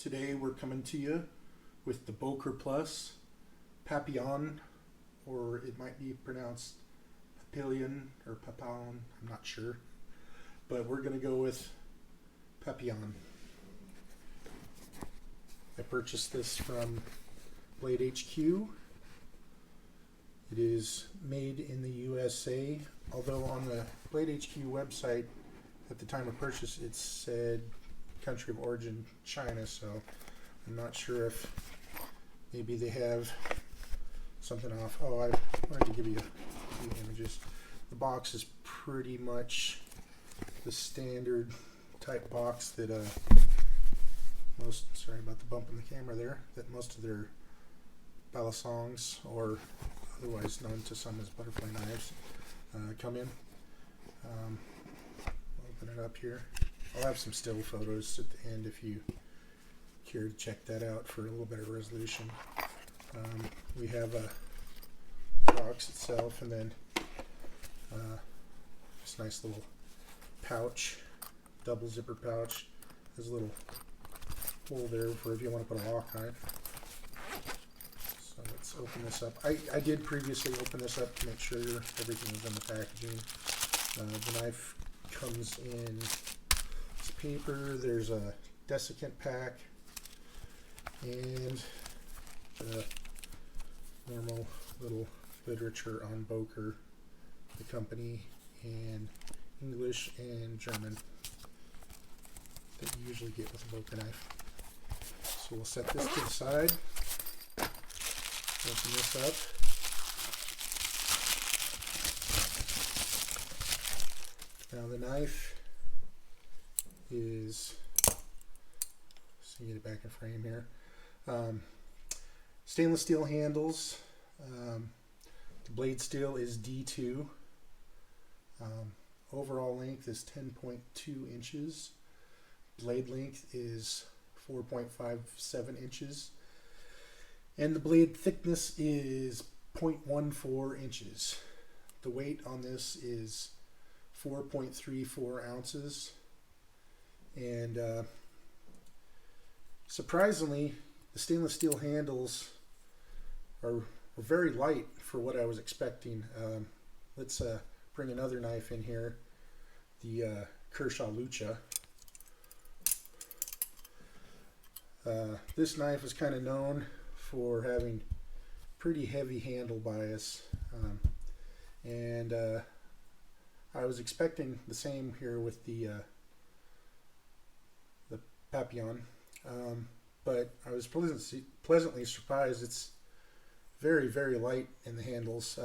Today we're coming to you with the BOKER Plus Papillon, or it might be pronounced Papillon or Papillon, I'm not sure, but we're going to go with Papillon. I purchased this from Blade HQ. It is made in the USA, although on the Blade HQ website at the time of purchase it said country of origin China, so I'm not sure if maybe they have something off. Oh, I wanted to give you a few images. The box is pretty much the standard type box that sorry about the bump in the camera there, that most of their balisongs, or otherwise known to some as butterfly knives, come in. Open it up here. I'll have some still photos at the end if you care to check that out for a little better resolution. We have a box itself, and then this nice little pouch, double zipper pouch. There's a little hole there for if you want to put a lock on it. So let's open this up. I did previously open this up to make sure everything was in the packaging. The knife comes in this paper. There's a desiccant pack and the normal little literature on BOKER, the company, in English and German that you usually get with a BOKER knife. So we'll set this to the side, open this up. Now the knife is, so you get it back in frame here, stainless steel handles. The blade steel is D2. Overall length is 10.2 inches. Blade length is 4.57 inches. And the blade thickness is 0.14 inches. The weight on this is 4.34 ounces. And surprisingly, the stainless steel handles are very light for what I was expecting. Let's bring another knife in here, the Kershaw Lucha. This knife is kind of known for having pretty heavy handle bias, and I was expecting the same here with the Papillon, but I was pleasantly surprised. It's very, very light in the handles.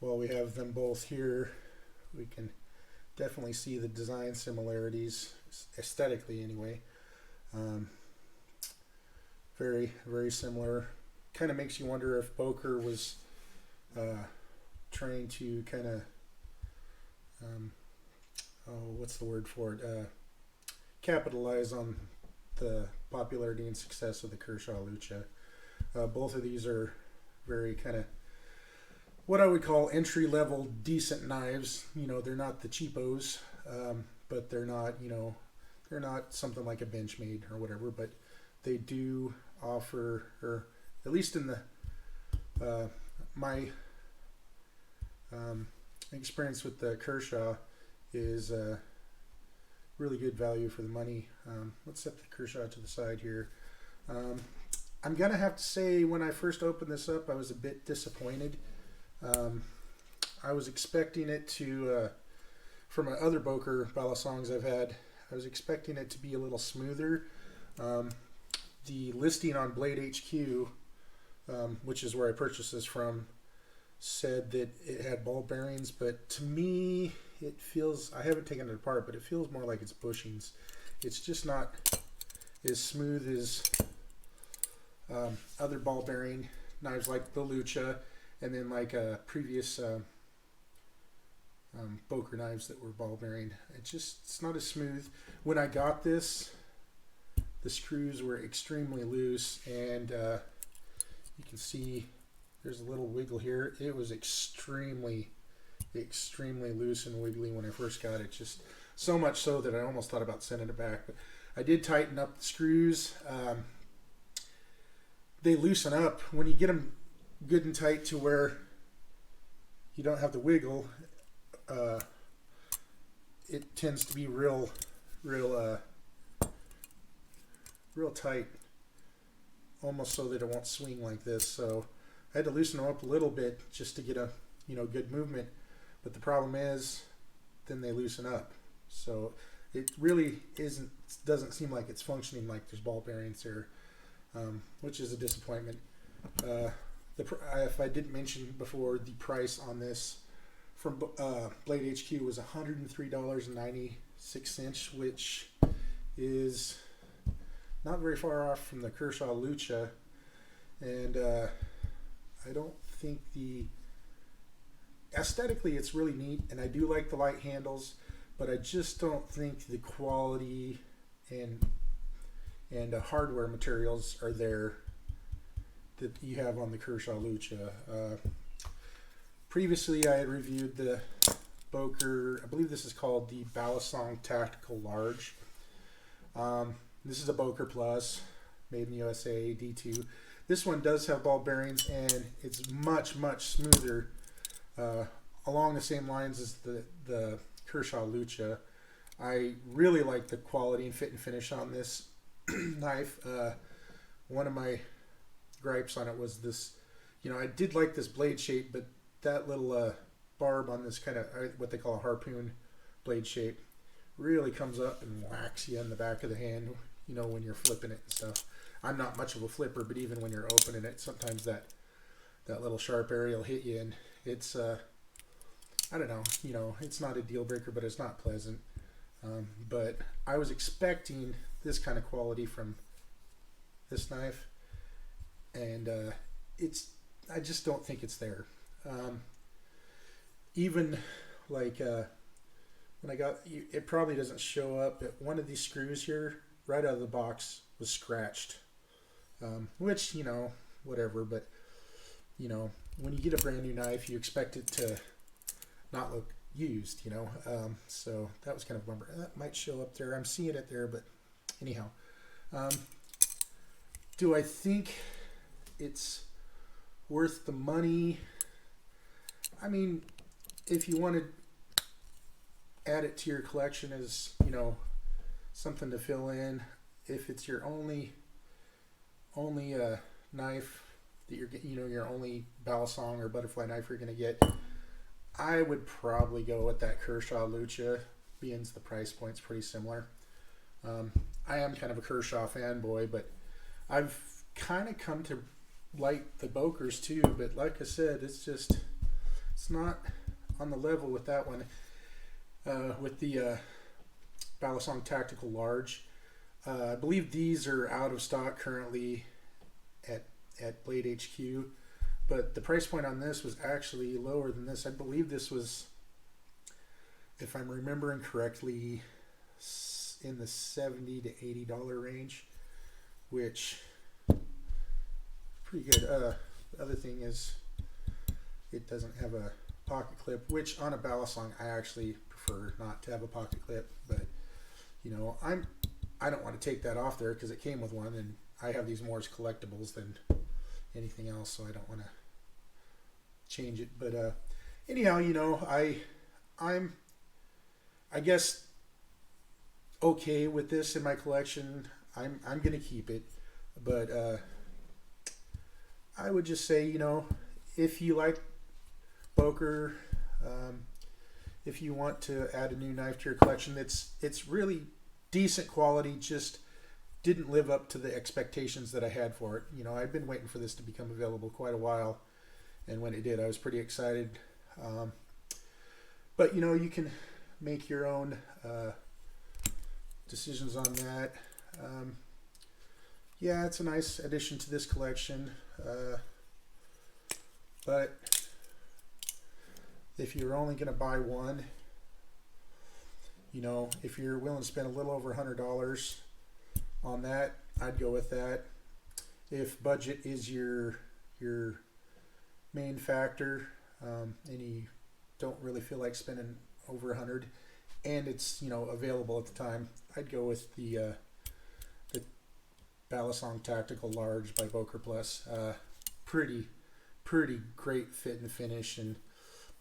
While we have them both here, we can definitely see the design similarities, aesthetically anyway. Very, very similar. Kind of makes you wonder if BOKER was trying to kind of, what's the word for it? Capitalize on the popularity and success of the Kershaw Lucha. Both of these are very kind of what I would call entry-level decent knives. You know, they're not the cheapos, but they're not, you know, they're not something like a Benchmade or whatever, but they do offer, or at least in the my experience with the Kershaw is really good value for the money. Let's set the Kershaw to the side here. I'm gonna have to say, when I first opened this up, I was a bit disappointed. I was expecting it to, from my other BOKER balisongs I've had, I was expecting it to be a little smoother. The listing on Blade HQ, which is where I purchased this from, said that it had ball bearings, but to me it feels, I haven't taken it apart, but it feels more like it's bushings. It's just not as smooth as other ball bearing knives like the Lucha, and then like previous BOKER knives that were ball bearing. It's not as smooth. When I got this, the screws were extremely loose, and you can see there's a little wiggle here. It was extremely loose and wiggly when I first got it, just so much so that I almost thought about sending it back. But I did tighten up the screws. They loosen up when you get them good and tight to where you don't have to wiggle. It tends to be real tight, almost so that it won't swing like this. So I had to loosen them up a little bit just to get a good movement. But the problem is, then they loosen up. So it really doesn't seem like it's functioning like there's ball bearings there, which is a disappointment. If I didn't mention before, the price on this from Blade HQ was $103.96, which is not very far off from the Kershaw Lucha, and I don't think aesthetically it's really neat, and I do like the light handles, but I just don't think the quality and hardware materials are there that you have on the Kershaw Lucha. Previously, I had reviewed the BOKER, I believe this is called the Papillon Tactical Large. This is a BOKER Plus, made in the USA, D2. This one does have ball bearings, and it's much smoother, along the same lines as the Kershaw Lucha. I really like the quality and fit and finish on this knife. One of my gripes on it was this, I did like this blade shape, but that little barb on this kind of what they call a harpoon blade shape really comes up and whacks you in the back of the hand, when you're flipping it and stuff. I'm not much of a flipper, but even when you're opening it, sometimes that little sharp area will hit you, and it's I don't know, it's not a deal breaker, but it's not pleasant. But I was expecting this kind of quality from this knife, and I just don't think it's there. Even like when I got it probably doesn't show up, but one of these screws here right out of the box was scratched, which whatever, but when you get a brand new knife, you expect it to not look used, so that was kind of a bummer. That might show up there. I'm seeing it there, but anyhow, do I think it's worth the money? I mean, if you want to add it to your collection as something to fill in, if it's your only knife that you're your only balisong or butterfly knife you're going to get, I would probably go with that Kershaw Lucha, being the price point's pretty similar. I am kind of a Kershaw fanboy, but I've kind of come to like the BOKERs too, but like I said, it's not on the level with that one. With the Papillon Tactical Large, I believe these are out of stock currently at Blade HQ, but the price point on this was actually lower than this. I believe this was, if I'm remembering correctly, in the $70 to $80 range, which pretty good. The other thing is it doesn't have a pocket clip, which on a balisong I actually prefer not to have a pocket clip, but I don't want to take that off there because it came with one, and I have these more as collectibles than anything else, so I don't want to change it. But anyhow, I'm I guess okay with this in my collection. I'm gonna keep it, but I would just say, if you like BOKER, if you want to add a new knife to your collection, it's really decent quality, just didn't live up to the expectations that I had for it. I've been waiting for this to become available quite a while, and when it did, I was pretty excited. But you can make your own decisions on that. Yeah, it's a nice addition to this collection, but if you're only going to buy one, if you're willing to spend a little over $100 on that, I'd go with that. If budget is your main factor, and you don't really feel like spending over $100, and it's available at the time, I'd go with the Balisong Tactical Large by BOKER Plus. Pretty great fit and finish, and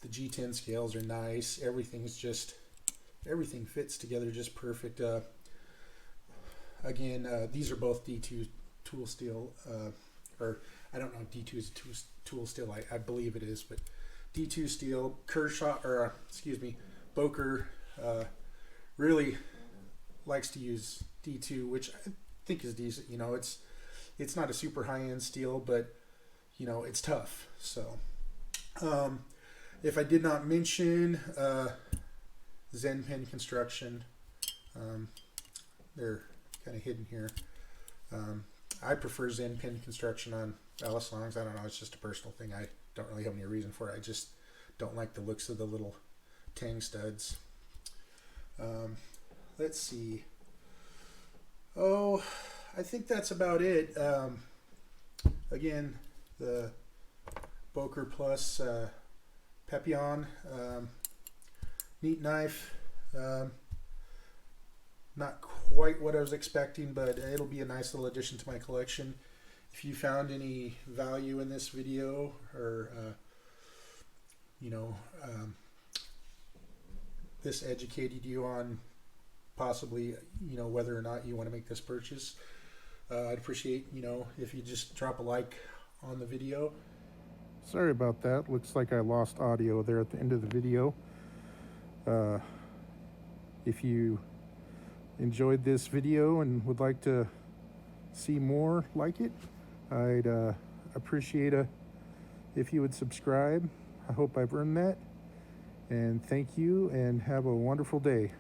the G10 scales are nice. Everything fits together just perfect. Again, these are both D2 tool steel, or I don't know if D2 is tool steel. I believe it is, but D2 steel. Kershaw, or excuse me, BOKER really likes to use D2, which I think is decent. You know, it's not a super high-end steel, but you know, it's tough. So if I did not mention Zen Pin Construction, they're kind of hidden here. I prefer Zen Pin Construction on Balisongs. I don't know, it's just a personal thing. I don't really have any reason for it. I just don't like the looks of the little tang studs. Let's see. Oh, I think that's about it. Again, the BOKER Plus Papillon, neat knife. Not quite what I was expecting, but it'll be a nice little addition to my collection. If you found any value in this video, or you know, this educated you on possibly, you know, whether or not you want to make this purchase, I'd appreciate, you know, if you just drop a like on the video. Sorry about that. Looks like I lost audio there at the end of the video. If you enjoyed this video and would like to see more like it, I'd appreciate if you would subscribe. I hope I've earned that. And thank you, and have a wonderful day.